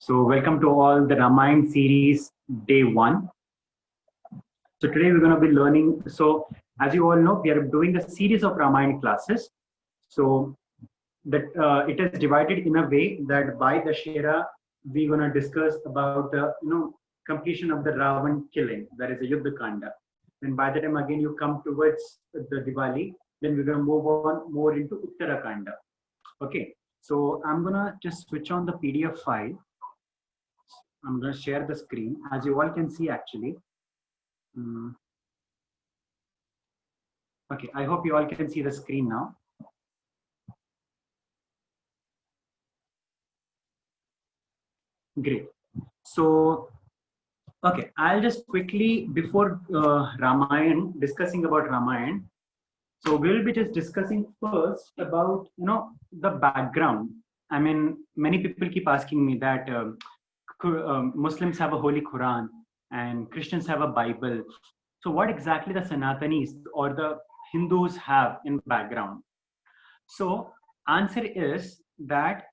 So welcome to all the Ramayana series day 1. So today we're going to be learning. So as you all know, we are doing a series of Ramayana classes. So that it is divided in a way that by the Shera we're going to discuss about the completion of the Ravan killing. That is the Yuddha Kanda. And by the time again you come towards the Diwali, then we're going to move on more into Uttarakanda. Okay. So I'm going to just switch on the PDF file. I'm going to share the screen as you all can see actually. Okay, I hope you all can see the screen now. Great. So, okay, I'll just quickly, before Ramayana, discussing about Ramayana. So we'll be just discussing first about, the background. I mean, many people keep asking me that Muslims have a Holy Quran and Christians have a Bible. So what exactly the Sanatanis or the Hindus have in background? So answer is that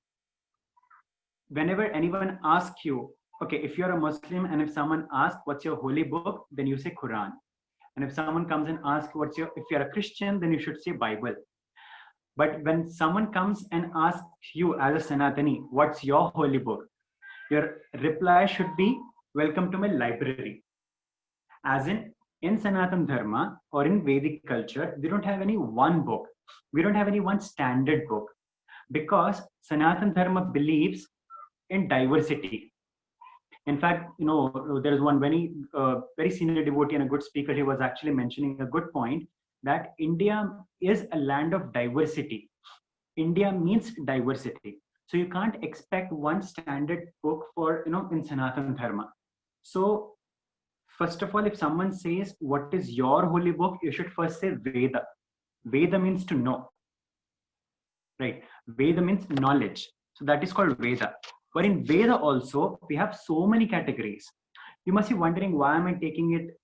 whenever anyone asks you, okay, if you're a Muslim and if someone asks what's your holy book, then you say Quran. And if someone comes and asks if you're a Christian, then you should say Bible. But when someone comes and asks you as a Sanatani, what's your holy book? Your reply should be, welcome to my library. As in Sanatan Dharma or in Vedic culture, we don't have any one book. We don't have any one standard book because Sanatan Dharma believes in diversity. In fact, there is one very senior devotee and a good speaker. He was actually mentioning a good point that India is a land of diversity. India means diversity. So you can't expect one standard book for, in Sanatan Dharma. So first of all, if someone says, what is your holy book? You should first say Veda. Veda means to know, right? Veda means knowledge. So that is called Veda. But in Veda also, we have so many categories. You must be wondering, why am I taking it,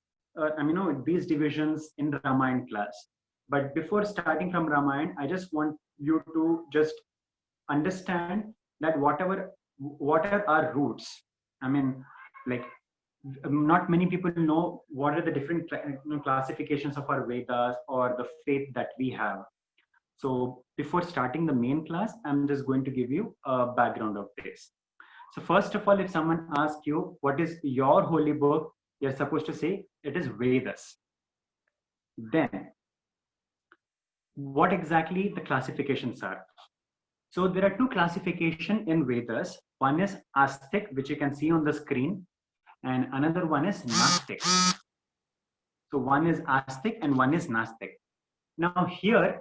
these divisions in the Ramayana class? But before starting from Ramayana, I just want you to just understand that what are our roots. I mean, like, not many people know what are the different classifications of our Vedas or the faith that we have. So before starting the main class, I'm just going to give you a background of this. So first of all, if someone asks you, what is your holy book? You're supposed to say, it is Vedas. Then, what exactly the classifications are? So there are two classifications in Vedas. One is Astic, which you can see on the screen, and another one is Nastic. So one is Astic and one is Nastic. Now here,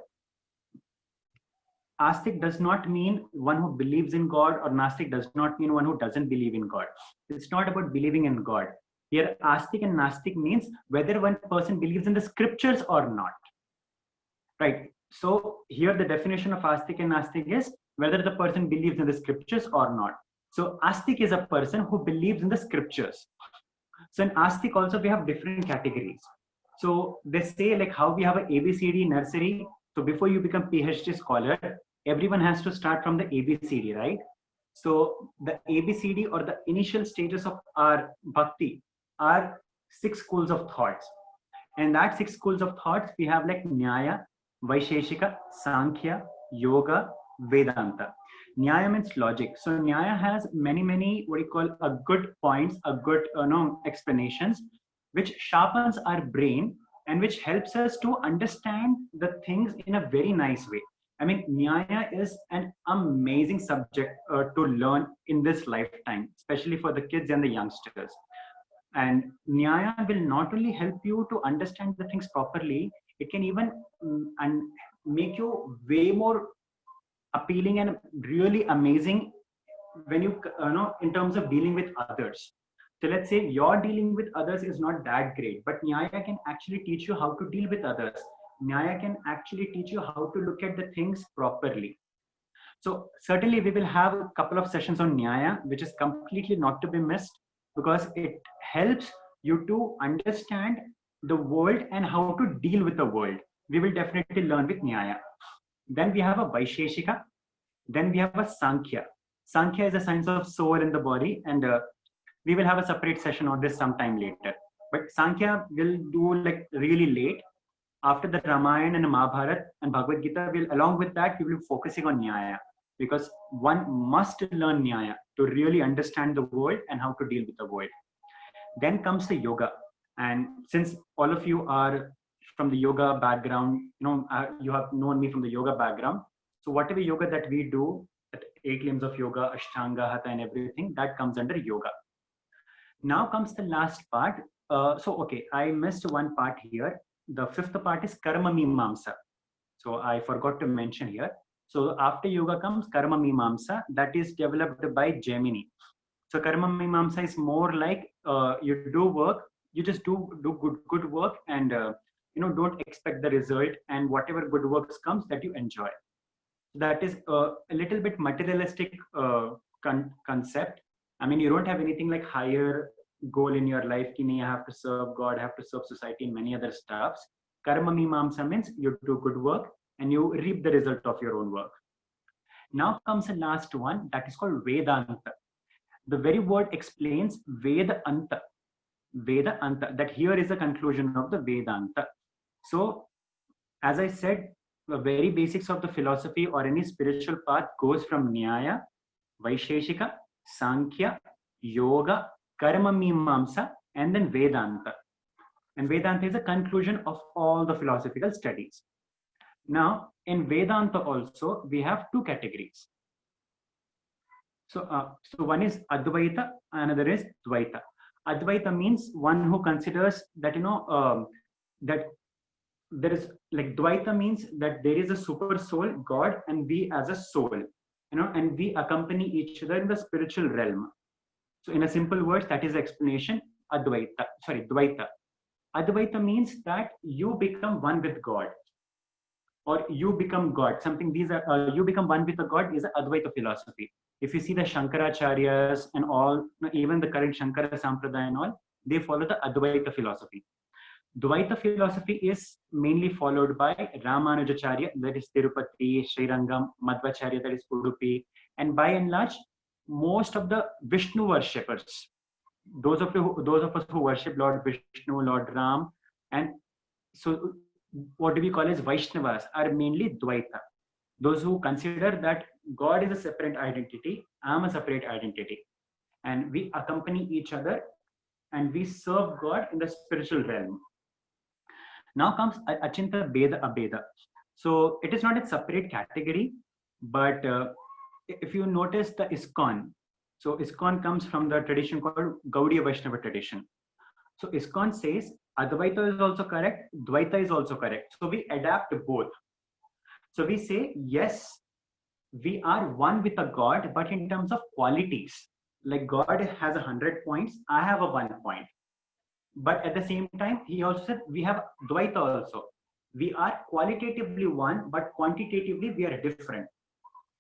Astic does not mean one who believes in God, or Nastic does not mean one who doesn't believe in God. It's not about believing in God. Here, Astic and Nastic means whether one person believes in the scriptures or not. Right. So here the definition of Astic and Nastic is whether the person believes in the scriptures or not. So Astic is a person who believes in the scriptures. So in Astic also we have different categories. So they say like how we have an ABCD nursery. So before you become PhD scholar, everyone has to start from the ABCD, right? So the ABCD or the initial stages of our bhakti are 6 schools of thoughts. And that 6 schools of thoughts, we have like Nyaya, Vaisheshika, Sankhya, Yoga, Vedanta. Nyaya means logic. So Nyaya has many, what you call a good points, a good explanations, which sharpens our brain and which helps us to understand the things in a very nice way. I mean, Nyaya is an amazing subject to learn in this lifetime, especially for the kids and the youngsters. And Nyaya will not only help you to understand the things properly, it can even and make you way more appealing and really amazing when you know in terms of dealing with others. So let's say your dealing with others is not that great, but Nyaya can actually teach you how to deal with others. Nyaya can actually teach you how to look at the things properly. So certainly we will have a couple of sessions on Nyaya, which is completely not to be missed because it helps you to understand the world and how to deal with the world. We will definitely learn with Nyaya. Then we have a Vaisheshika. Then we have a Sankhya. Sankhya is a science of soul in the body, and we will have a separate session on this sometime later. But Sankhya will do like really late after the Ramayana and Mahabharata and Bhagavad Gita. Will along with that we will be focusing on Nyaya, because one must learn Nyaya to really understand the world and how to deal with the world. Then comes the yoga, and since all of you are from the yoga background, you have known me from the yoga background. So whatever yoga that we do, that 8 limbs of yoga, Ashtanga, Hatha, and everything, that comes under yoga. Now comes the last part. Okay, I missed one part here. The 5th part is Karma Mimamsa. So I forgot to mention here. So after yoga comes Karma Mimamsa, that is developed by Gemini. So Karma Mimamsa is more like you do work, you just do good work, and don't expect the result, and whatever good works comes, that you enjoy. That is a little bit materialistic concept. I mean, you don't have anything like higher goal in your life. You have to serve God, have to serve society, and many other stuffs. Karma Mimamsa means you do good work and you reap the result of your own work. Now comes the last one, that is called Vedanta. The very word explains Vedanta. Vedanta, that here is the conclusion of the Vedanta. So, as I said, the very basics of the philosophy or any spiritual path goes from Nyaya, Vaisheshika, Sankhya, Yoga, Karma Mimamsa, and then Vedanta. And Vedanta is a conclusion of all the philosophical studies. Now, in Vedanta also, we have 2 categories. So one is Advaita, another is Dvaita. Advaita means one who considers that, that there is like Dvaita means that there is a super soul, God, and we as a soul, and we accompany each other in the spiritual realm. So in a simple words, that is the explanation, Dvaita. Advaita means that you become one with God, or you become God. Something these are you become one with the God is the Advaita philosophy. If you see the Shankaracharyas and all, even the current Shankara Sampradaya and all, they follow the Advaita philosophy. Dvaita philosophy is mainly followed by Ramanujacharya, that is Tirupati, Srirangam, Madhvacharya, that is Udupi, and by and large, most of the Vishnu worshippers, those of us who worship Lord Vishnu, Lord Ram, and so what do we call as Vaishnavas, are mainly Dvaita. Those who consider that God is a separate identity, I am a separate identity, and we accompany each other and we serve God in the spiritual realm. Now comes Achinta Beda Abeda. So it is not a separate category, but if you notice the ISKCON, so ISKCON comes from the tradition called Gaudiya Vaishnava tradition. So ISKCON says Advaita is also correct, Dvaita is also correct. So we adapt both. So we say, yes, we are one with a God, but in terms of qualities, like God has 100 points, I have a 1 point. But at the same time, he also said we have Dvaita also. We are qualitatively one, but quantitatively we are different.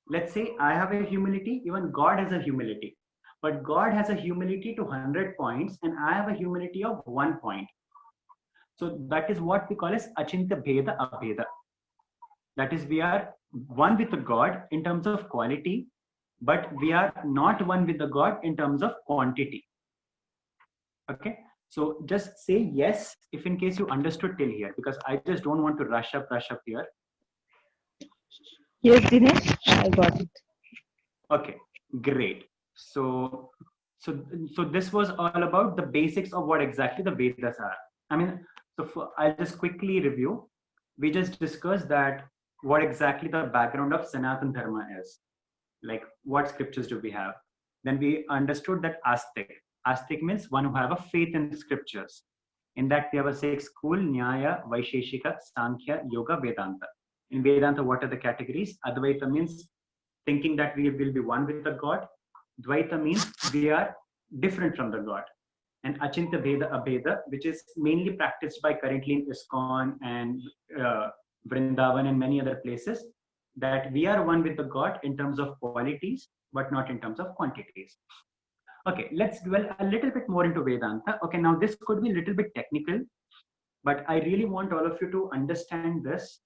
Let's say I have a humility, even God has a humility. But God has a humility to 100 points, and I have a humility of 1 point. So that is what we call as Achinta Bheda Abheda. That is, we are one with the God in terms of quality, but we are not one with the God in terms of quantity. Okay. So just say yes if in case you understood till here, because I just don't want to rush up here. Yes, Dinesh, I got it. Okay, great. So this was all about the basics of what exactly the Vedas are. I mean, I'll just quickly review. We just discussed that what exactly the background of Sanatana Dharma is. Like, what scriptures do we have? Then we understood that Astik. Astik means one who have a faith in scriptures. In that we have a 6 school, Nyaya, Vaisheshika, Sankhya, Yoga, Vedanta. In Vedanta, what are the categories? Advaita means thinking that we will be one with the God. Dvaita means we are different from the God. And Achinta Bheda Abheda, which is mainly practiced by currently in ISKCON and Vrindavan and many other places, that we are one with the God in terms of qualities, but not in terms of quantities. Okay, let's dwell a little bit more into Vedanta. Okay, now this could be a little bit technical, but I really want all of you to understand this.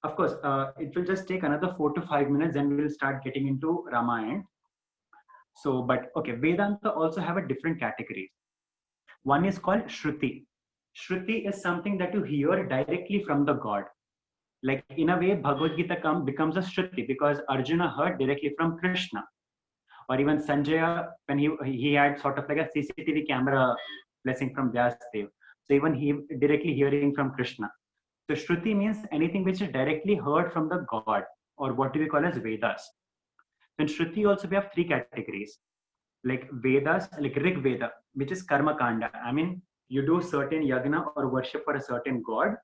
Of course, it will just take another 4 to 5 minutes, and we will start getting into Ramayana. So, but okay, Vedanta also have a different categories. One is called Shruti. Shruti is something that you hear directly from the God. Like in a way, Bhagavad Gita becomes a Shruti because Arjuna heard directly from Krishna. Or even Sanjaya, when he had sort of like a CCTV camera blessing from Vyasdev. So even he directly hearing from Krishna. So Shruti means anything which is directly heard from the God, or what do we call as Vedas. In Shruti also we have three categories, like Vedas, like Rig Veda, which is Karma Kanda. I mean, you do certain yagna or worship for a certain God,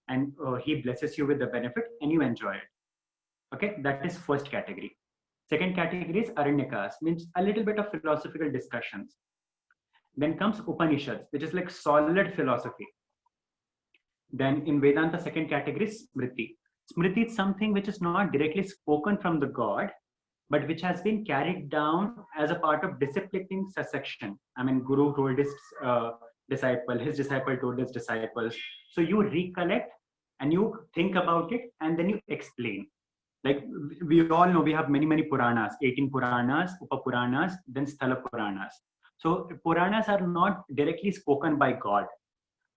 and he blesses you with the benefit and you enjoy it. Okay, that is first category. Second category is Aranyakas, means a little bit of philosophical discussions. Then comes Upanishads, which is like solid philosophy. Then in Vedanta, second category is Smriti. Smriti is something which is not directly spoken from the God, but which has been carried down as a part of disciplining succession. I mean, Guru told his disciple told his disciples. So you recollect and you think about it and then you explain. Like we all know, we have many Puranas, 18 Puranas, Upapuranas, then Sthala Puranas. So Puranas are not directly spoken by God.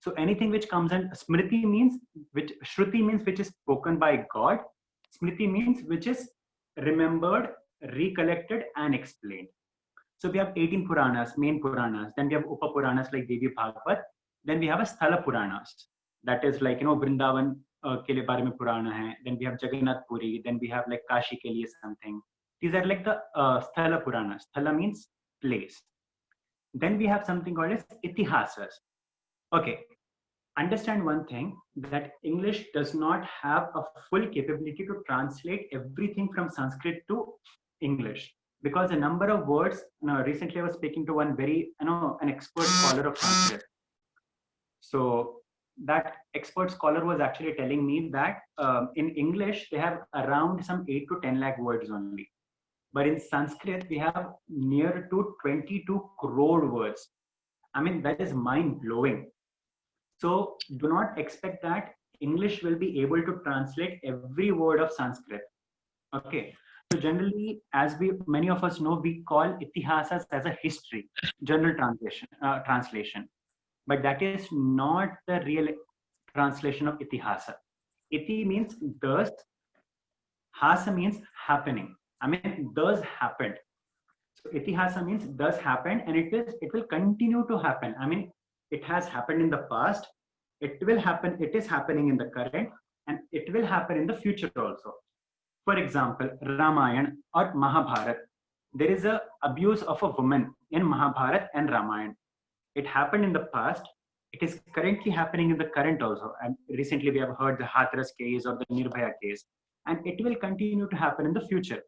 So anything which comes in Smriti means, which Shruti means which is spoken by God. Smriti means which is remembered, recollected, and explained. So we have 18 Puranas, main Puranas. Then we have Upapuranas like Devi Bhagavad. Then we have a Sthala Puranas. That is like, Vrindavan ke liye baare mein Purana hai. Then we have Jagannath Puri. Then we have like Kashi ke liye something. These are like the Sthala Puranas. Sthala means place. Then we have something called as Itihasas. Okay, understand one thing, that English does not have a full capability to translate everything from Sanskrit to English, because a number of words, recently I was speaking to one very, an expert scholar of Sanskrit. So that expert scholar was actually telling me that in English, they have around some 8 to 10 lakh words only. But in Sanskrit, we have near to 22 crore words. I mean, that is mind blowing. So do not expect that English will be able to translate every word of Sanskrit. Okay. So generally, as many of us know, we call itihasas as a history, general translation. But that is not the real translation of itihasa. Iti means does, hasa means happening. I mean, does happened. So itihasa means does happen, and it will continue to happen. I mean, it has happened in the past, it will happen, it is happening in the current, and it will happen in the future also. For example, Ramayana or Mahabharata. There is a abuse of a woman in Mahabharata and Ramayana. It happened in the past, it is currently happening in the current also. And recently we have heard the Hathras case or the Nirbhaya case, and it will continue to happen in the future.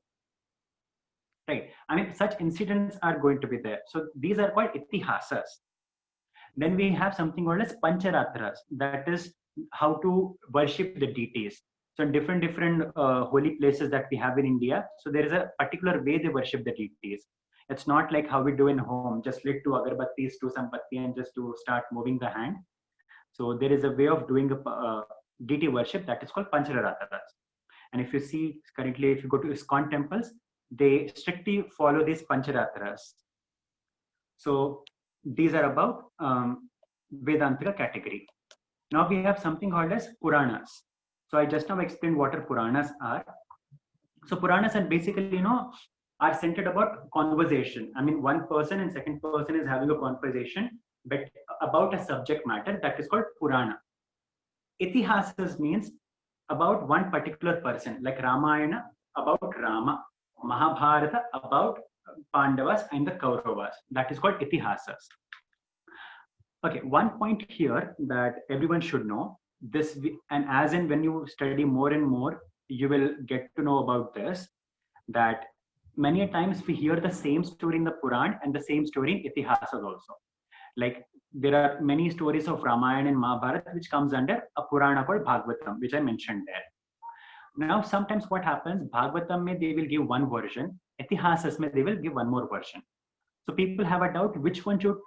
Right? I mean, such incidents are going to be there. So these are called itihasas. Then we have something called as pancharatras. That is how to worship the deities. So in different holy places that we have in India, so there is a particular way they worship the deities. It's not like how we do in home, just lit two agarbattis, to some batti, and just to start moving the hand. So there is a way of doing a deity worship that is called pancharatras. And if you see currently, if you go to ISKCON temples, they strictly follow these pancharatras. So these are about Vedantika category. Now we have something called as Puranas. So I just now explained what are Puranas are. So Puranas are basically, are centered about conversation. I mean, one person and second person is having a conversation, but about a subject matter that is called Purana. Itihasas means about one particular person, like Ramayana about Rama, Mahabharata about Pandavas and the Kauravas. That is called itihasas. Okay, one point here that everyone should know this, and as in when you study more and more, you will get to know about this, that many a times we hear the same story in the Puran and the same story in itihasas also. Like there are many stories of Ramayana and Mahabharata which comes under a Purana called Bhagavatam, which I mentioned there. Now, sometimes what happens, Bhagavatam mein they will give one version, Itihasas mein they will give one more version. So people have a doubt which one to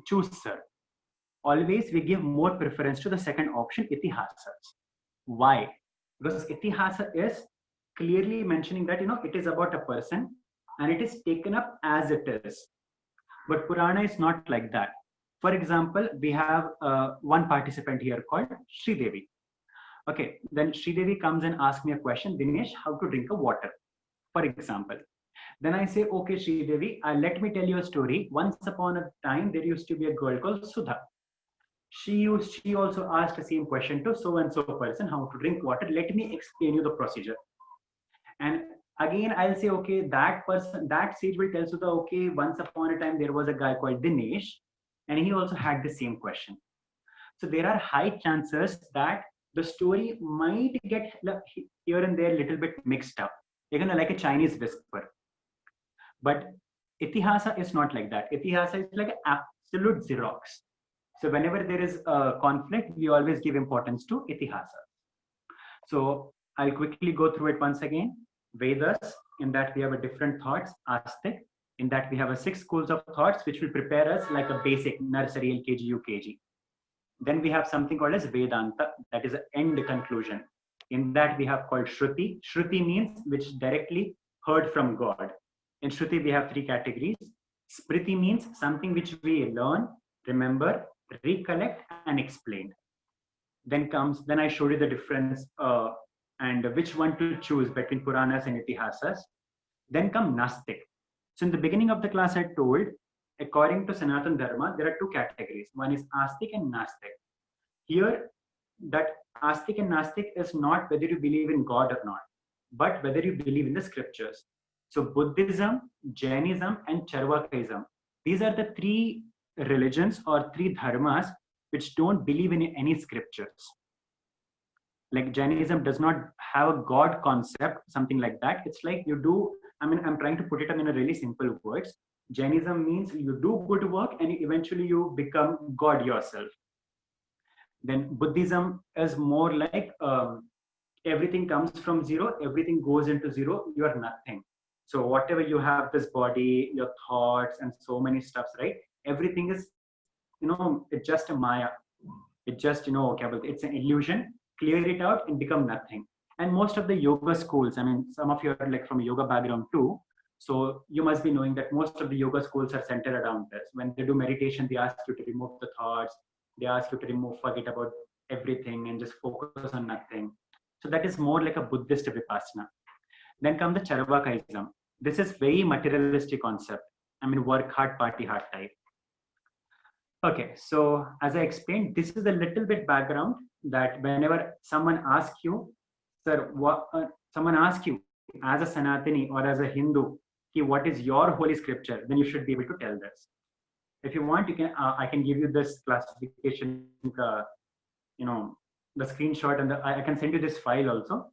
choose, sir. Always we give more preference to the second option, Itihasas. Why? Because Itihasa is clearly mentioning that, it is about a person, and it is taken up as it is. But Purana is not like that. For example, we have one participant here called Sridevi. Okay, then Sridevi comes and asks me a question, Dinesh, how to drink a water, for example. Then I say, okay, Sridevi, let me tell you a story. Once upon a time, there used to be a girl called Sudha. She also asked the same question to so and so person, how to drink water. Let me explain you the procedure. And again, I'll say, okay, that person, that sage will tell Sudha, okay, once upon a time, there was a guy called Dinesh, and he also had the same question. So there are high chances that the story might get here and there a little bit mixed up, like a Chinese whisper. But Itihasa is not like that. Itihasa is like an absolute Xerox. So whenever there is a conflict, we always give importance to Itihasa. So I'll quickly go through it once again. Vedas, in that we have a different thoughts. Astik, in that we have a 6 schools of thoughts, which will prepare us like a basic nursery, LKG, UKG. Then we have something called as Vedanta, that is an end conclusion. In that we have called Shruti. Shruti means which directly heard from God. In Shruti, we have 3 categories. Smriti means something which we learn, remember, recollect, and explain. Then I showed you the difference and which one to choose between Puranas and Itihasas. Then come Nastik. So in the beginning of the class, I told, according to Sanatana Dharma, there are 2 categories. One is Astik and Nastik. Here, that Astik and Nastik is not whether you believe in God or not, but whether you believe in the scriptures. So Buddhism, Jainism, and Charvakaism. These are the 3 religions or 3 dharmas which don't believe in any scriptures. Like Jainism does not have a God concept, something like that. It's like you do, I'm trying to put it in a really simple words. Jainism means you do good work and eventually you become God yourself. Then Buddhism is more like everything comes from zero, everything goes into zero, you are nothing. So whatever you have, this body, your thoughts, and so many stuffs, right? Everything is, it's just a Maya. It's just, it's an illusion. Clear it out and become nothing. And most of the yoga schools, some of you are like from a yoga background too. So you must be knowing that most of the yoga schools are centered around this. When they do meditation, they ask you to remove the thoughts. They ask you to forget about everything and just focus on nothing. So that is more like a Buddhist Vipassana. Then come the Charvakaism. This is very materialistic concept. Work hard, party hard type. Okay, so as I explained, this is a little bit background that whenever someone asks you, sir, someone asks you as a Sanatani or as a Hindu, what is your holy scripture? Then you should be able to tell this. If you want, you can. I can give you this classification, the screenshot, and I can send you this file also.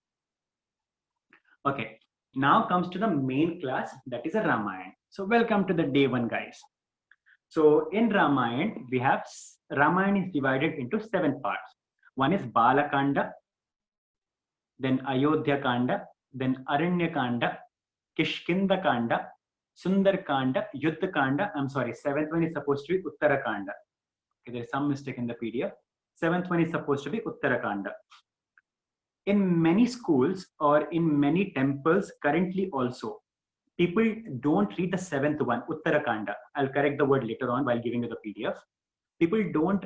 Okay, now comes to the main class, that is a Ramayana. So welcome to the day 1, guys. So in Ramayana, we have Ramayana is divided into 7 parts. One is Balakanda, then Ayodhya Kanda, then Aranya Kanda, Kishkinda Kanda, Sundar Kanda, Yuddha Kanda. 7th one is supposed to be Uttara Kanda. Okay, there's some mistake in the PDF. 7th one is supposed to be Uttara Kanda. In many schools or in many temples currently also, people don't read the 7th one, Uttara Kanda. I'll correct the word later on while giving you the PDF. People don't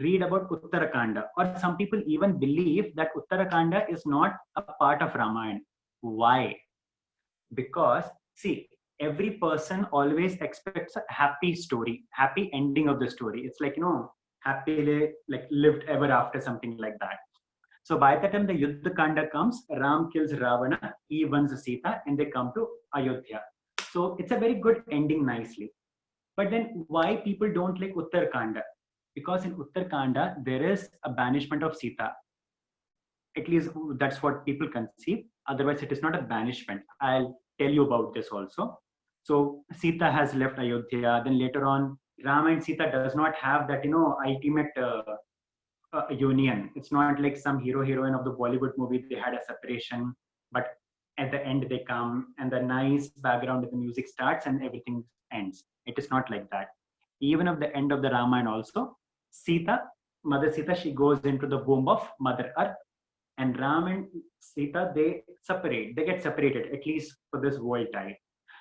read about Uttara Kanda, or some people even believe that Uttara Kanda is not a part of Ramayana. Why? Because, see, every person always expects a happy story, happy ending of the story. It's like, happily like lived ever after, something like that. So by the time the Yuddha Kanda comes, Ram kills Ravana, he wins Sita, and they come to Ayodhya. So it's a very good ending nicely. But then why people don't like Uttar Kanda? Because in Uttar Kanda, there is a banishment of Sita. At least that's what people conceive. Otherwise, it is not a banishment. I'll tell you about this also. So Sita has left Ayodhya. Then later on, Rama and Sita does not have that, ultimate union. It's not like some hero-heroine of the Bollywood movie. They had a separation, but at the end they come and the nice background of the music starts and everything ends. It is not like that. Even at the end of the Ramayana also, Sita, Mother Sita, she goes into the womb of Mother Earth, and Ram and Sita, they get separated, at least for this world time.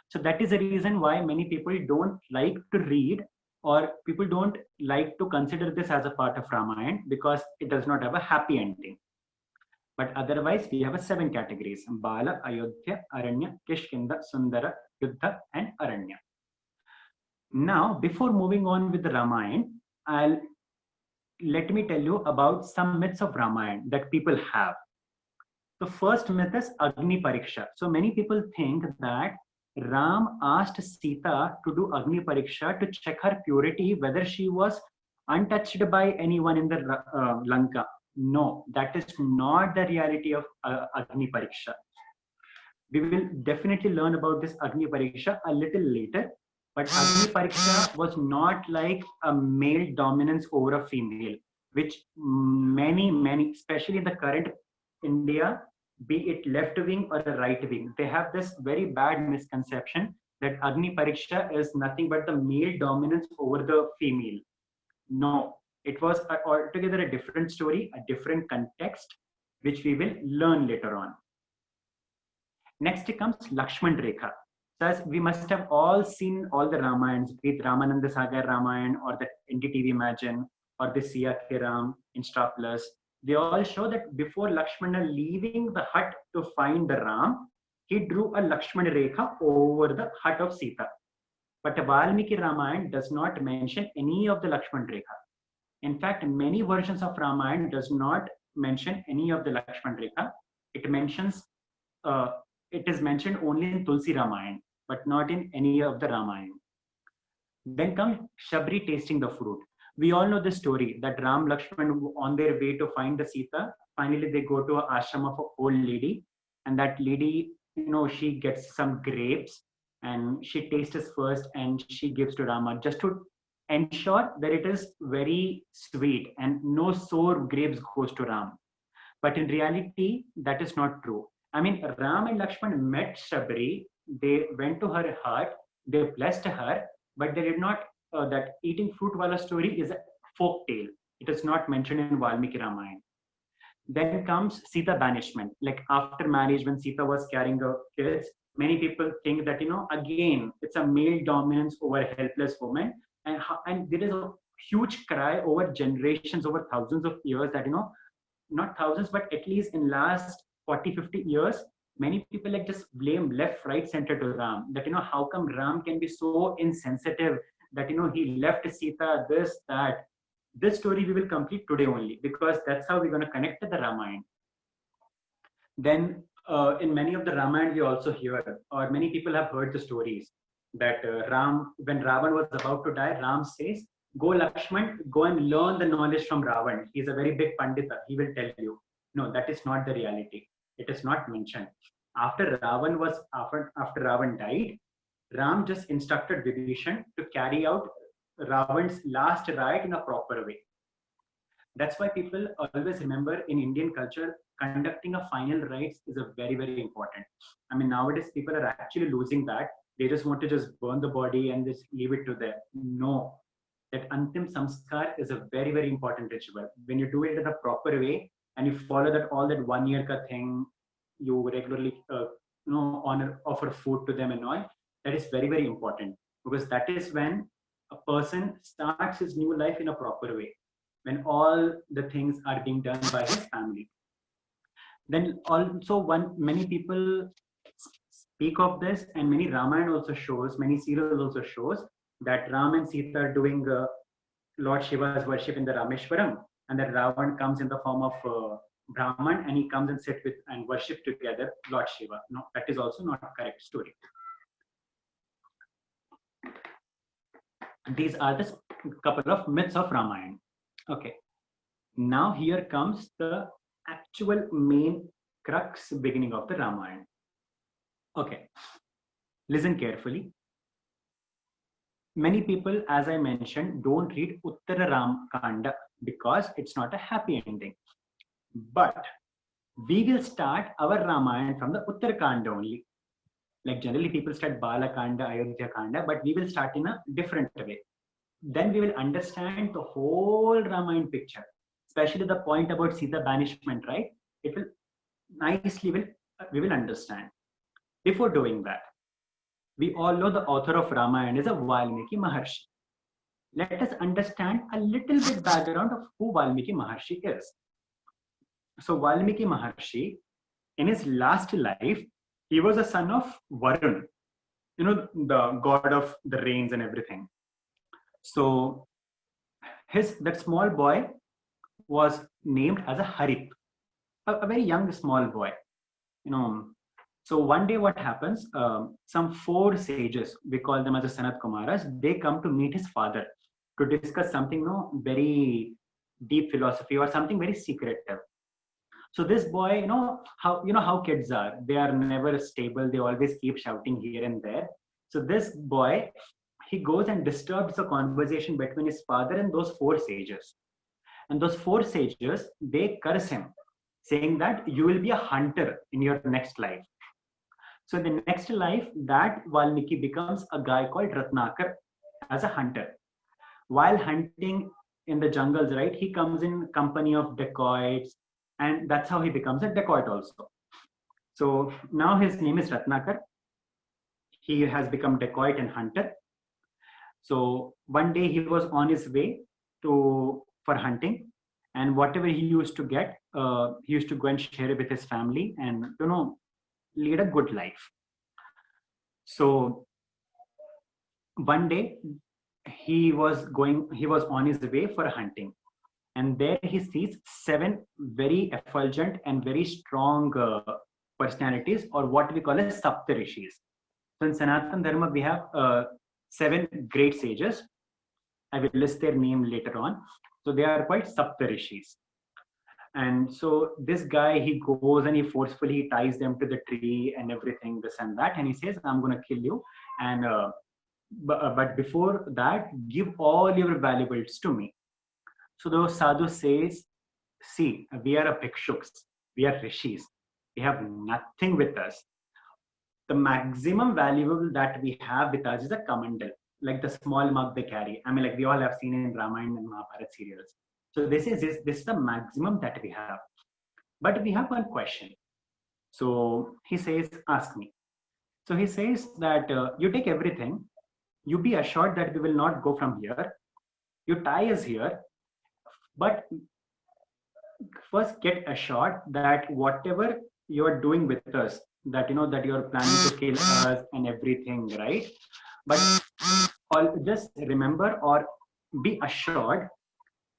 So that is the reason why many people don't like to read, or people don't like to consider this as a part of Ramayana, because it does not have a happy ending. But otherwise, we have a 7 categories: Bala, Ayodhya, Aranya, Kishkinda, Sundara, Yuddha, and Aranya. Now, before moving on with the Ramayana, let me tell you about some myths of Ramayana that people have. The first myth is Agni Pariksha. So many people think that Ram asked Sita to do Agni Pariksha to check her purity, whether she was untouched by anyone in the Lanka. No, that is not the reality of Agni Pariksha. We will definitely learn about this Agni Pariksha a little later. But Agni Pariksha was not like a male dominance over a female, which many, especially in the current India, be it left wing or the right wing, they have this very bad misconception that Agni Pariksha is nothing but the male dominance over the female. No, it was altogether a different story, a different context, which we will learn later on. Next comes Lakshman Rekha. Thus, we must have all seen all the Ramayans, be it Ramananda Sagar Ramayana or the NDTV Imagine or the Siya Ke Ram in Star Plus. They all show that before Lakshmana leaving the hut to find the Ram, he drew a Lakshman Rekha over the hut of Sita. But Valmiki Ramayana does not mention any of the Lakshman Rekha. In fact, many versions of Ramayana does not mention any of the Lakshman Rekha. It is mentioned only in Tulsi Ramayana, but not in any of the Ramayana. Then comes Shabri tasting the fruit. We all know the story that Ram Lakshman, on their way to find the Sita, finally they go to an ashram of an old lady, and that lady, she gets some grapes and she tastes first and she gives to Rama just to ensure that it is very sweet and no sour grapes goes to Ram. But in reality, that is not true. I mean, Ram and Lakshman met Shabri, they went to her hut, they blessed her, but they did not, that eating fruit wala story is a folk tale. It is not mentioned in Valmiki Ramayana. Then comes Sita banishment. Like after marriage, when Sita was carrying her kids, many people think that, again, it's a male dominance over a helpless woman. And there is a huge cry over generations, over thousands of years that, not thousands, but at least in last 40, 50 years, many people like just blame left, right, center to Ram. That, how come Ram can be so insensitive that, he left Sita, this, that. This story we will complete today only, because that's how we're going to connect to the Ramayana. Then in many of the Ramayana, we also hear, or many people have heard the stories that Ram, when Ravan was about to die, Ram says, go Lakshman, go and learn the knowledge from Ravan. He's a very big Pandita. He will tell you. No, that is not the reality. It is not mentioned. After Ravan died, Ram just instructed Vibhishan to carry out Ravan's last rite in a proper way. That's why people always remember in Indian culture, conducting a final rites is a very, very important. I mean, nowadays people are actually losing that. They just want to just burn the body and just leave it to them. No, that Antim Samskar is a very, very important ritual. When you do it in a proper way and you follow that all that 1 year ka thing, you regularly offer food to them and all, that is very, very important, because that is when a person starts his new life in a proper way, when all the things are being done by his family. Then also many people speak of this, and many Ramayana also shows, many serials also shows that Ram and Sita are doing Lord Shiva's worship in the Rameshwaram, and that Ravan comes in the form of Brahman and he comes and sit with and worship together Lord Shiva. No, that is also not a correct story. These are the couple of myths of Ramayana. Okay. Now here comes the actual main crux beginning of the Ramayana. Okay. Listen carefully. Many people, as I mentioned, don't read Uttara Ram Kanda because it's not a happy ending. But we will start our Ramayana from the Uttara Kanda only. Like generally people start Bala Kanda, Ayodhya Kanda, but we will start in a different way. Then we will understand the whole Ramayana picture, especially the point about Sita banishment, right? It will nicely, we will understand. Before doing that, We all know the author of Ramayana is a Valmiki Maharshi. Let us understand a little bit background of who Valmiki Maharshi is. So Valmiki Maharshi, in his last life, he was a son of Varun, the god of the rains and everything. So that small boy was named as a Harip, a very young small boy. You know, so one day what happens? Some four sages, we call them as the Sanat Kumaras, they come to meet his father to discuss something, very deep philosophy or something very secretive. So this boy, how kids are. They are never stable. They always keep shouting here and there. So this boy, he goes and disturbs the conversation between his father and those four sages. And those four sages, they curse him, saying that you will be a hunter in your next life. So in the next life, that Valmiki becomes a guy called Ratnakar as a hunter. While hunting in the jungles, right, he comes in company of dacoits, and that's how he becomes a dacoit also. So now his name is Ratnakar. He has become dacoit and hunter. So one day he was on his way for hunting, and whatever he used to get, he used to go and share it with his family, and lead a good life. So one day he was on his way for hunting, and there he sees 7 very effulgent and very strong personalities, or what we call as Saptarishis. So in Sanatan Dharma, we have 7 great sages. I will list their name later on. So they are quite Saptarishis. And so this guy, he goes and he forcefully ties them to the tree and everything, this and that. And he says, I'm going to kill you. And but before that, give all your valuables to me. So the sadhu says, see, we are a bhikshuks, we are rishis, we have nothing with us. The maximum valuable that we have with us is a kamandal, like the small mug they carry. I mean, like we all have seen in Ramayana and Mahabharata serials. So this is the maximum that we have. But we have one question. So he says, ask me. So he says that you take everything, you be assured that we will not go from here. You tie us here, but first get assured that whatever you are doing with us, that that you are planning to kill us and everything, right? But just remember or be assured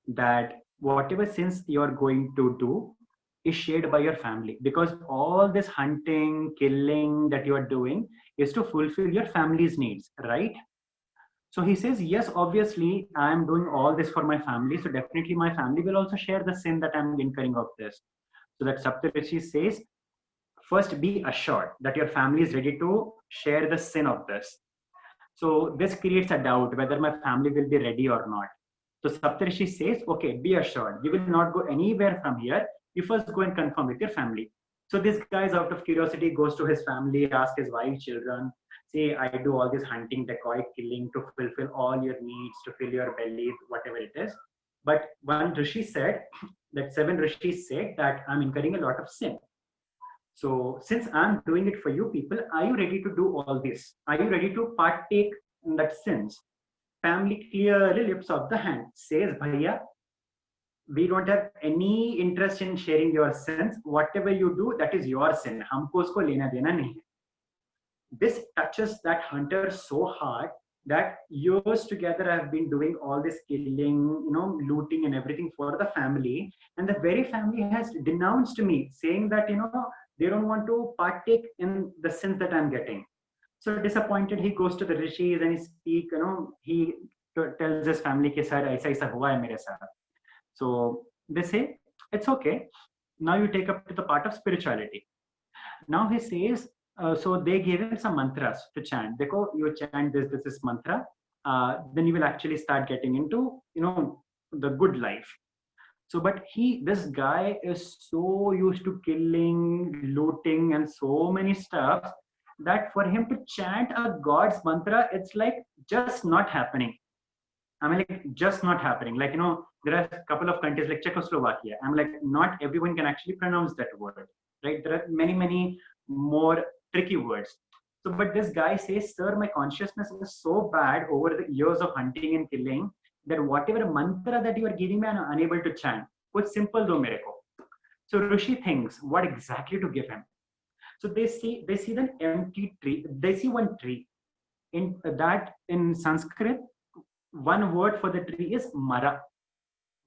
that whatever sins you are going to do is shared by your family, because all this hunting, killing that you are doing is to fulfill your family's needs, right? So he says, yes, obviously, I am doing all this for my family. So definitely my family will also share the sin that I'm incurring of this. So that Saptarishi says, first be assured that your family is ready to share the sin of this. So this creates a doubt whether my family will be ready or not. So Saptarishi says, okay, be assured. You will not go anywhere from here. You first go and confirm with your family. So this guy, out of curiosity, goes to his family, asks his wife, children, say, I do all this hunting, dacoit, killing to fulfill all your needs, to fill your belly, whatever it is. But one Rishi said, that 7 Rishis said that I'm incurring a lot of sin. So since I'm doing it for you people, are you ready to do all this? Are you ready to partake in that sins? Family clearly lifts up the hand, says, Bhaiya, we don't have any interest in sharing your sins. Whatever you do, that is your sin. Humko usko lena dena nahi hai. This touches that hunter so hard that years together I've been doing all this killing, looting and everything for the family. And the very family has denounced me, saying that, they don't want to partake in the sins that I'm getting. So disappointed, he goes to the rishis and he speaks, he tells his family, Ke, sir, aisa aisa hua hai mere saath. So they say, it's okay. Now you take up to the part of spirituality. Now he says, so they gave him some mantras to chant. Dekho, you chant this mantra, then you will actually start getting into, the good life. So, but this guy is so used to killing, looting, and so many stuff that for him to chant a God's mantra, it's like just not happening. I mean, like just not happening. Like, there are a couple of countries like Czechoslovakia. I'm like, not everyone can actually pronounce that word, right? There are many, many more tricky words. So, but this guy says, sir, my consciousness is so bad over the years of hunting and killing that whatever mantra that you are giving me, I'm unable to chant. Kuch simple do mere ko. So Rishi thinks what exactly to give him. So they see an empty tree. They see one tree. In that, in Sanskrit, one word for the tree is mara.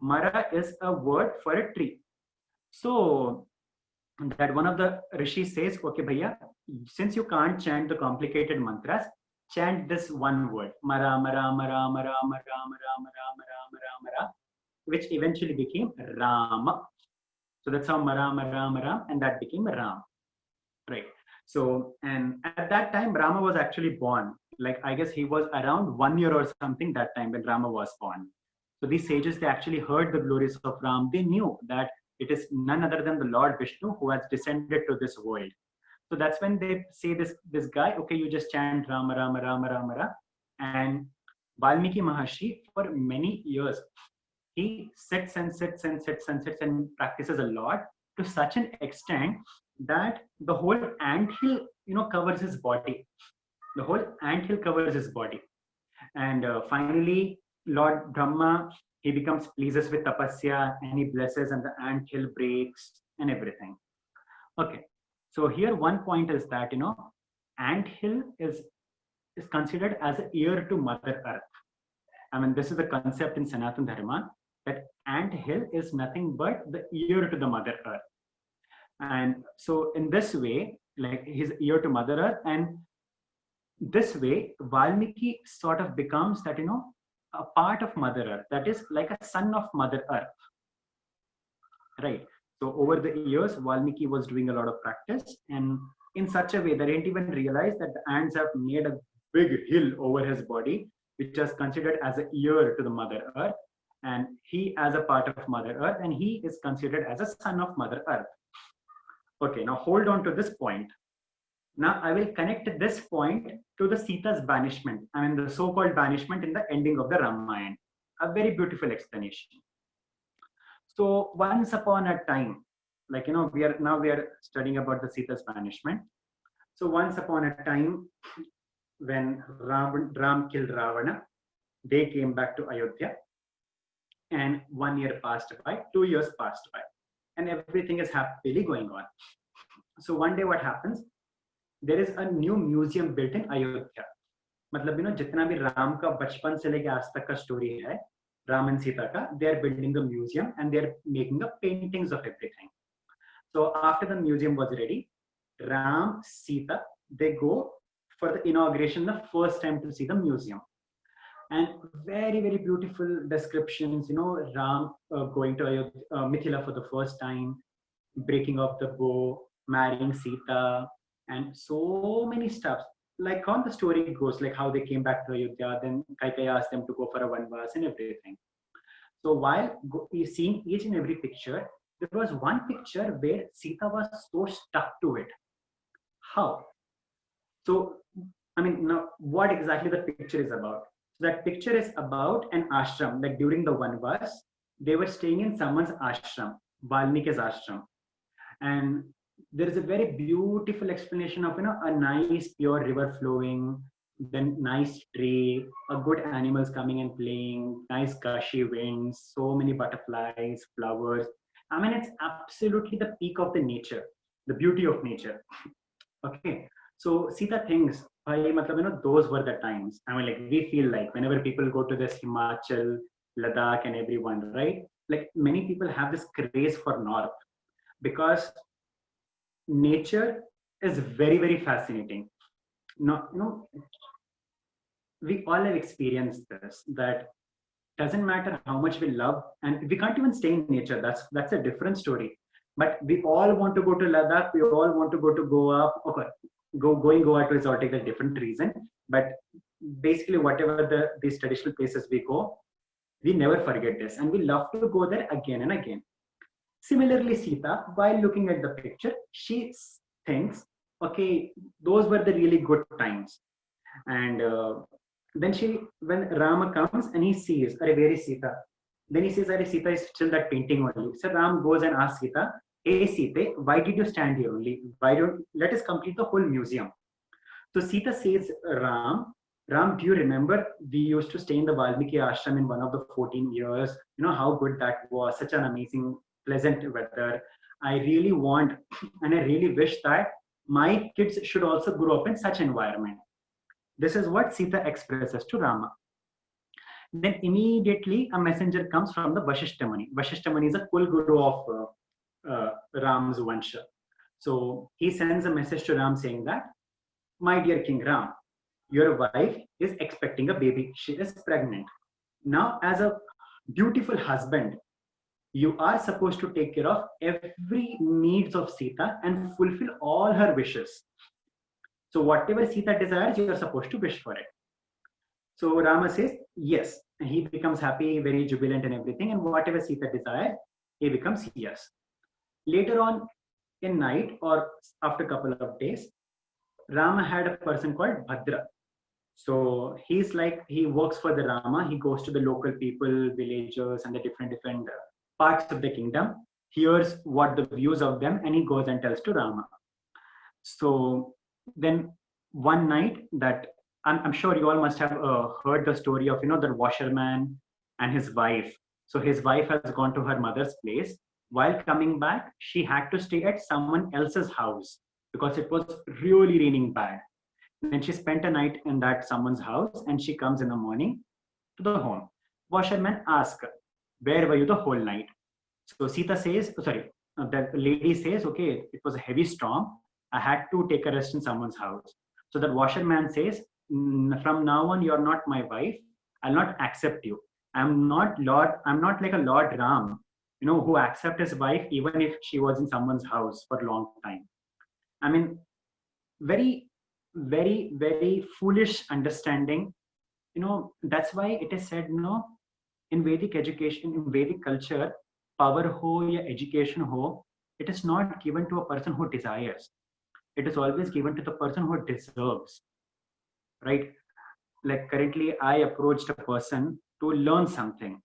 Mara is a word for a tree. So that one of the rishis says, okay, bhaiya, since you can't chant the complicated mantras, chant this one word, mara, mara, mara, mara, mara, mara, mara, mara, mara, mara, which eventually became Rama. So that's how mara, mara, mara, and that became Ram. Right. So, and at that time, Rama was actually born. Like, I guess he was around 1 year or something that time when Rama was born. So these sages, they actually heard the glories of Ram. They knew that it is none other than the Lord Vishnu who has descended to this world. So that's when they say this guy, okay, you just chant Rama, Rama, Rama, Rama, Rama. And Valmiki Maharshi, for many years, he sits and sits and sits and sits and practices a lot, to such an extent that the whole anthill, covers his body. The whole anthill covers his body. And finally, Lord Brahma, he becomes pleases with tapasya and he blesses, and the anthill breaks and everything. Okay. So here one point is that, anthill is considered as an ear to Mother Earth. I mean, this is the concept in Sanatana Dharma, that anthill is nothing but the ear to the Mother Earth. And so in this way, like his ear to Mother Earth, and this way, Valmiki sort of becomes that, a part of Mother Earth, that is like a son of Mother Earth. Right. So over the years, Valmiki was doing a lot of practice, and in such a way that he didn't even realize that the ants have made a big hill over his body, which is considered as an ear to the Mother Earth. And he as a part of Mother Earth, and he is considered as a son of Mother Earth. Okay, now hold on to this point. Now I will connect this point to the Sita's banishment. I mean, the so-called banishment in the ending of the Ramayana. A very beautiful explanation. So once upon a time, like, we are studying about the Sita's banishment. So once upon a time, when Ram killed Ravana, they came back to Ayodhya, and 1 year passed by, 2 years passed by, and everything is happily going on. So one day what happens, there is a new museum built in Ayodhya. मतलब जितना भी राम का बचपन से लेके आज तक का स्टोरी है, Ram and Sita ka, they are building a museum and they are making up paintings of everything. So after the museum was ready, Ram, Sita, they go for the inauguration the first time to see the museum. And very, very beautiful descriptions, Ram going to Mithila for the first time, breaking off the bow, marrying Sita, and so many stuff. Like how the story goes, like how they came back to Ayodhya, then Kaikeyi asked them to go for a vanvas and everything. So while seeing each and every picture, there was one picture where Sita was so stuck to it. How? So, I mean, now what exactly the picture is about? So that picture is about an ashram. Like during the vanvas, they were staying in someone's ashram, Valmiki's ashram. And there is a very beautiful explanation of, a nice pure river flowing, then nice tree, a good animals coming and playing, nice gushy winds, so many butterflies, flowers. I mean, it's absolutely the peak of the nature, the beauty of nature. Okay. So Sita thinks, those were the times. I mean, like we feel like whenever people go to this Himachal, Ladakh and everyone, right? Like many people have this craze for North because nature is very, very fascinating. Now, we all have experienced this, that doesn't matter how much we love, and we can't even stay in nature. That's a different story. But we all want to go to Ladakh. We all want to go to Goa. Okay, going Goa to exotic, a different reason. But basically, whatever these traditional places we go, we never forget this, and we love to go there again and again. Similarly, Sita, while looking at the picture, she thinks, okay, those were the really good times. And then when Rama comes and he sees, where is Sita? Then he says, Sita is still that painting only. So Ram goes and asks Sita, hey Sita, why did you stand here only? Let us complete the whole museum. So Sita says, Ram, do you remember we used to stay in the Valmiki ashram in one of the 14 years? You know how good that was, such an amazing, pleasant weather. I really want and I really wish that my kids should also grow up in such environment. This is what Sita expresses to Rama. Then immediately a messenger comes from the Vashishta Muni. Vashishta Muni is a Kul Guru of Ram's Vansha. So he sends a message to Ram saying that, my dear King Ram, your wife is expecting a baby. She is pregnant. Now, as a beautiful husband, you are supposed to take care of every needs of Sita and fulfill all her wishes. So whatever Sita desires, you are supposed to wish for it. So Rama says, yes. He becomes happy, very jubilant and everything. And whatever Sita desires, he becomes yes. Later on in night or after a couple of days, Rama had a person called Bhadra. So he's like, he works for the Rama. He goes to the local people, villagers, and the different parts of the kingdom, hears what the views of them, and he goes and tells to Rama. So then one night that I'm sure you all must have heard the story of, the washerman and his wife. So his wife has gone to her mother's place. While coming back, she had to stay at someone else's house because it was really raining bad. Then she spent a night in that someone's house and she comes in the morning to the home. Washerman asks her, where were you the whole night? So Sita says, the lady says, okay, it was a heavy storm. I had to take a rest in someone's house. So the washerman says, from now on, you're not my wife. I'll not accept you. I'm not like a Lord Ram, who accepts his wife even if she was in someone's house for a long time. I mean, very, very, very foolish understanding. That's why it is said, in Vedic education, in Vedic culture, power ho ya education ho, it is not given to a person who desires. It is always given to the person who deserves, right? Like currently, I approached a person to learn something.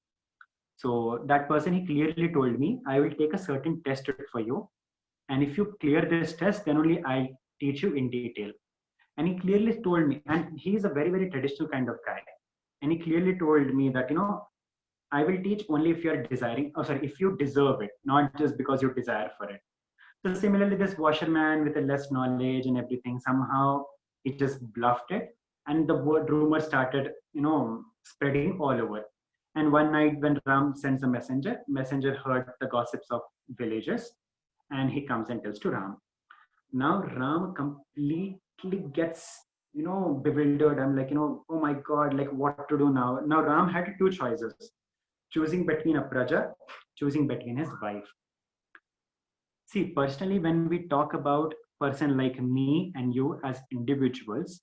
So that person, he clearly told me, I will take a certain test for you. And if you clear this test, then only I teach you in detail. And he clearly told me, and he is a very, very traditional kind of guy. And he clearly told me that, I will teach only if you are desiring, if you deserve it, not just because you desire for it. So similarly, this washerman with a less knowledge and everything, somehow he just bluffed it. And the word rumor started, spreading all over. And one night when Ram sends a messenger heard the gossips of villagers and he comes and tells to Ram. Now Ram completely gets, bewildered. I'm like, oh my God, like what to do now? Now Ram had two choices, choosing between a praja, choosing between his wife. See, personally, when we talk about person like me and you as individuals,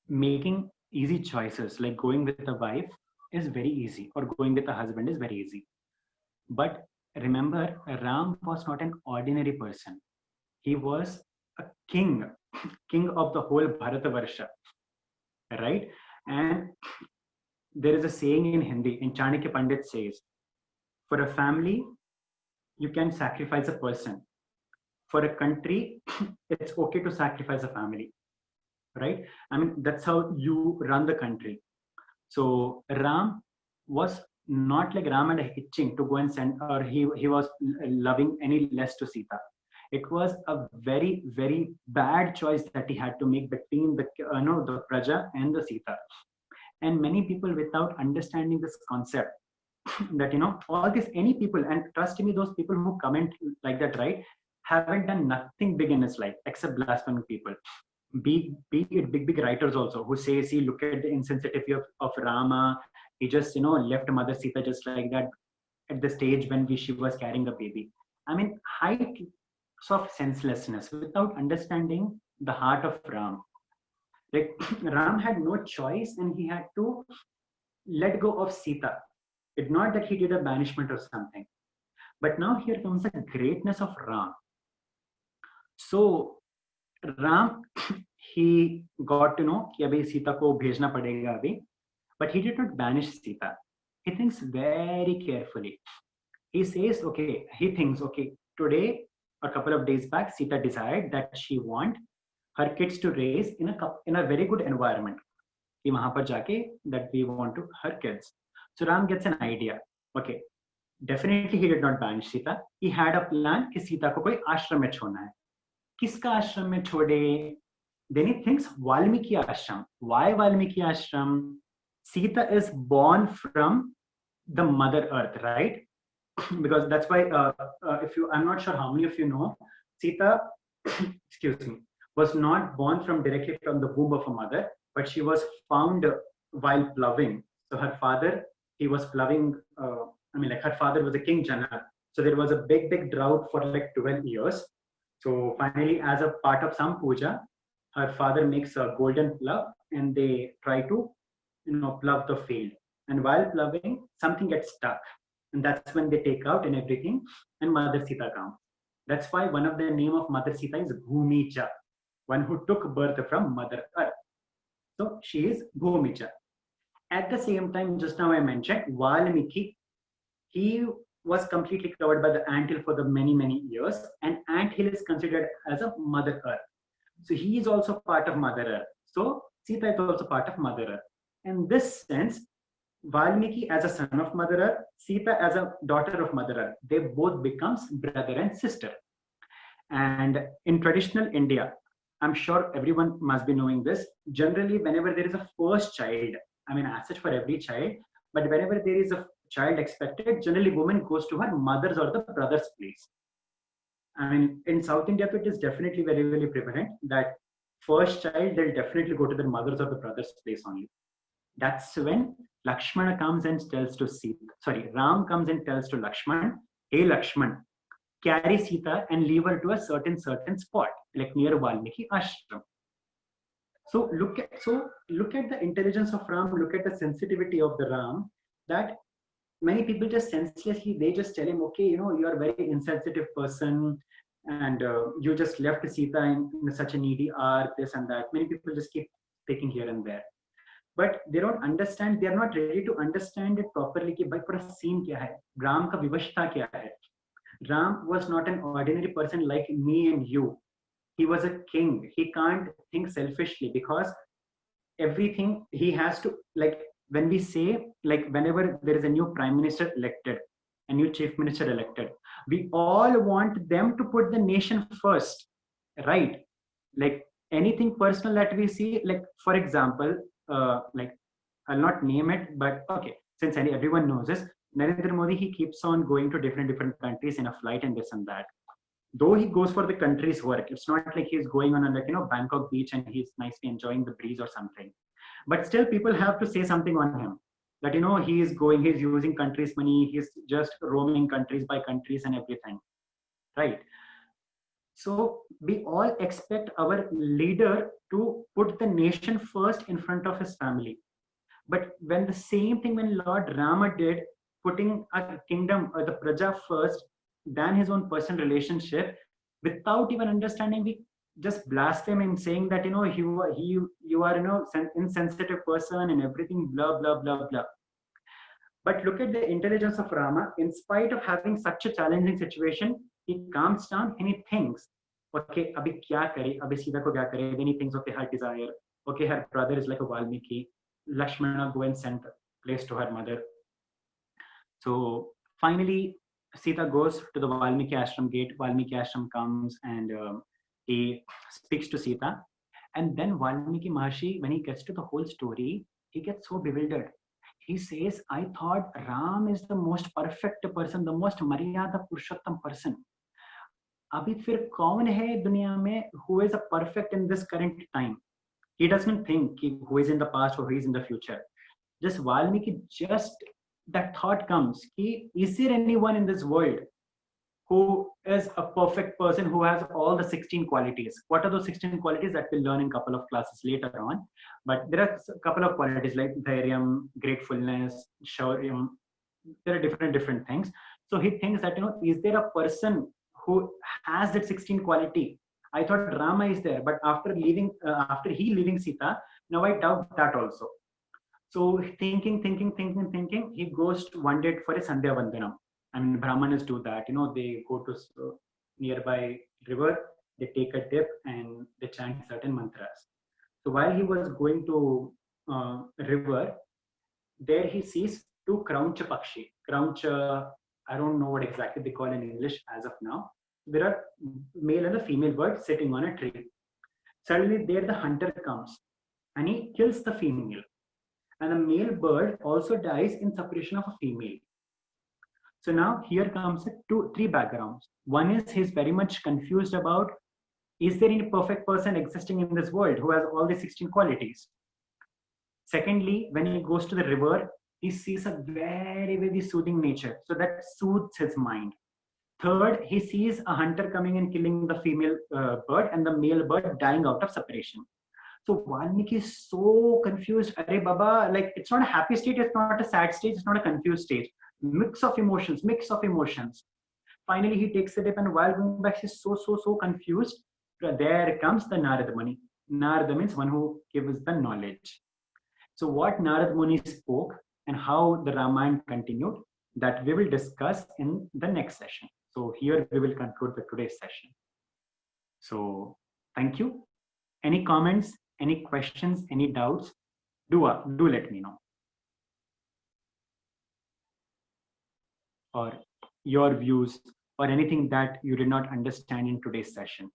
making easy choices like going with a wife is very easy, or going with a husband is very easy. But remember, Ram was not an ordinary person. He was a king of the whole Bharatavarsha, right? And there is a saying in Hindi, in Chanakya Pandit says, for a family, you can sacrifice a person. For a country, it's okay to sacrifice a family, right? I mean, that's how you run the country. So Ram was not like Ram had a hitching to go and send, or he was loving any less to Sita. It was a very, very bad choice that he had to make between the the Praja and the Sita. And many people, without understanding this concept, that all this, any people, and trust me, those people who comment like that, right, haven't done nothing big in his life except blaspheming people. Big writers also who say, see, look at the insensitivity of Rama. He just left Mother Sita just like that at the stage when she was carrying a baby. I mean, heights of senselessness without understanding the heart of Ram. Like Ram had no choice and he had to let go of Sita. It's not that he did a banishment or something. But now here comes the greatness of Ram. So Ram, he got to know कि अभी Sita को भेजना पड़ेगा अभी, but he did not banish Sita. He thinks very carefully. He says, okay, today, a couple of days back, Sita desired that she want her kids to raise in a very good environment. कि वहां पर जाके that we want to her kids. So Ram gets an idea. Okay, definitely he did not banish Sita. He had a plan कि सीता को कोई आश्रम में छोड़ना है. किसका आश्रम में छोड़े? Then he thinks Valmiki ashram. Why Valmiki ashram? Sita is born from the Mother Earth, right? Because that's why, if you, I'm not sure how many of you know, Sita, excuse me, was not born from directly from the womb of a mother, but she was found while ploughing. So her father, he was ploughing. Like her father was a king Janak. So there was a big drought for like 12 years. So finally, as a part of some puja, her father makes a golden plough, and they try to, plough the field. And while ploughing, something gets stuck, and that's when they take out and everything, and Mother Sita comes. That's why one of the name of Mother Sita is Bhumija, one who took birth from Mother Earth. So she is Bhumija. At the same time, just now I mentioned Valmiki. He was completely covered by the anthill for the many years, and anthill is considered as a Mother Earth. So he is also part of Mother Earth. So Sita is also part of Mother Earth. In this sense, Valmiki as a son of Mother Earth, Sita as a daughter of Mother Earth, they both becomes brother and sister. And in traditional India, I'm sure everyone must be knowing this. Generally, whenever there is a first child, as such for every child, but whenever there is a child expected, generally woman goes to her mother's or the brother's place. In South India, it is definitely very prevalent that first child, they'll definitely go to their mother's or the brother's place only. That's when Lakshmana comes and tells to Sita, Ram comes and tells to Lakshman, hey Lakshman, carry Sita and leave her to a certain spot, like near Valmiki ashram. So look at the intelligence of Ram, look at the sensitivity of the Ram, that many people just senselessly, they just tell him, okay, you are a very insensitive person, and you just left Sita in such a needy hour, this and that. Many people just keep taking here and there. But they don't understand, they are not ready to understand it properly कि भाई पूरा scene क्या है, Ram का विवशता क्या है. Ram was not an ordinary person like me and you. He was a king. He can't think selfishly, because everything he has to, like when we say, like whenever there is a new prime minister elected, a new chief minister elected, we all want them to put the nation first, right? Like anything personal that we see, like for example, like I'll not name it, but okay, since everyone knows this, Narendra Modi, he keeps on going to different countries in a flight and this and that. Though he goes for the country's work, it's not like he's going on a Bangkok beach and he's nicely enjoying the breeze or something. But still, people have to say something on him that he's using country's money, he's just roaming countries by countries and everything, right? So we all expect our leader to put the nation first in front of his family. But when the same thing when Lord Rama did, putting a kingdom or the praja first than his own personal relationship, without even understanding, we just blaspheme him, saying that you are insensitive person and everything, blah blah blah blah. But look at the intelligence of Rama. In spite of having such a challenging situation, he calms down and he thinks, okay, abhi kya kare? Abhi Sita ko kya kare? Then he thinks, okay, her desire. Okay, her brother is like a Valmiki. Lakshmana go and send a place to her mother. So finally, Sita goes to the Valmiki ashram gate. Valmiki ashram comes and he speaks to Sita. And then Valmiki Maharshi, when he gets to the whole story, he gets so bewildered. He says, I thought Ram is the most perfect person, the most Maryada Purushottam person. Abhi fir kaun hai duniya mein who is a perfect in this current time? He doesn't think who is in the past or who is in the future. Just Valmiki, just that thought comes, is there anyone in this world who is a perfect person, who has all the 16 qualities? What are those 16 qualities that we'll learn in a couple of classes later on? But there are a couple of qualities like dhairyam, gratefulness, shauryam. There are different things. So he thinks that, is there a person who has that 16 quality? I thought Rama is there, but after leaving Sita, now I doubt that also. So thinking, he goes to one day for a Sandhya Vandanam. Brahmanas do that. They go to nearby river, they take a dip and they chant certain mantras. So while he was going to river, there he sees two Krauncha Pakshi. Krauncha, I don't know what exactly they call in English as of now. There are male and a female bird sitting on a tree. Suddenly there the hunter comes and he kills the female. And the male bird also dies in separation of a female. So now here comes three backgrounds. One is he's very much confused about, is there any perfect person existing in this world who has all the 16 qualities? Secondly, when he goes to the river, he sees a very, very soothing nature. So that soothes his mind. Third, he sees a hunter coming and killing the female bird and the male bird dying out of separation. So Valmiki is so confused. Arey Baba, like it's not a happy state, it's not a sad state, it's not a confused state. Mix of emotions, mix of emotions. Finally, he takes a dip, and while going back, he's so confused. There comes the Narada Muni. Narada means one who gives the knowledge. So what Narada Muni spoke and how the Ramayana continued, that we will discuss in the next session. So here we will conclude the today's session. So thank you. Any comments, any questions, any doubts, do let me know. Or your views or anything that you did not understand in today's session.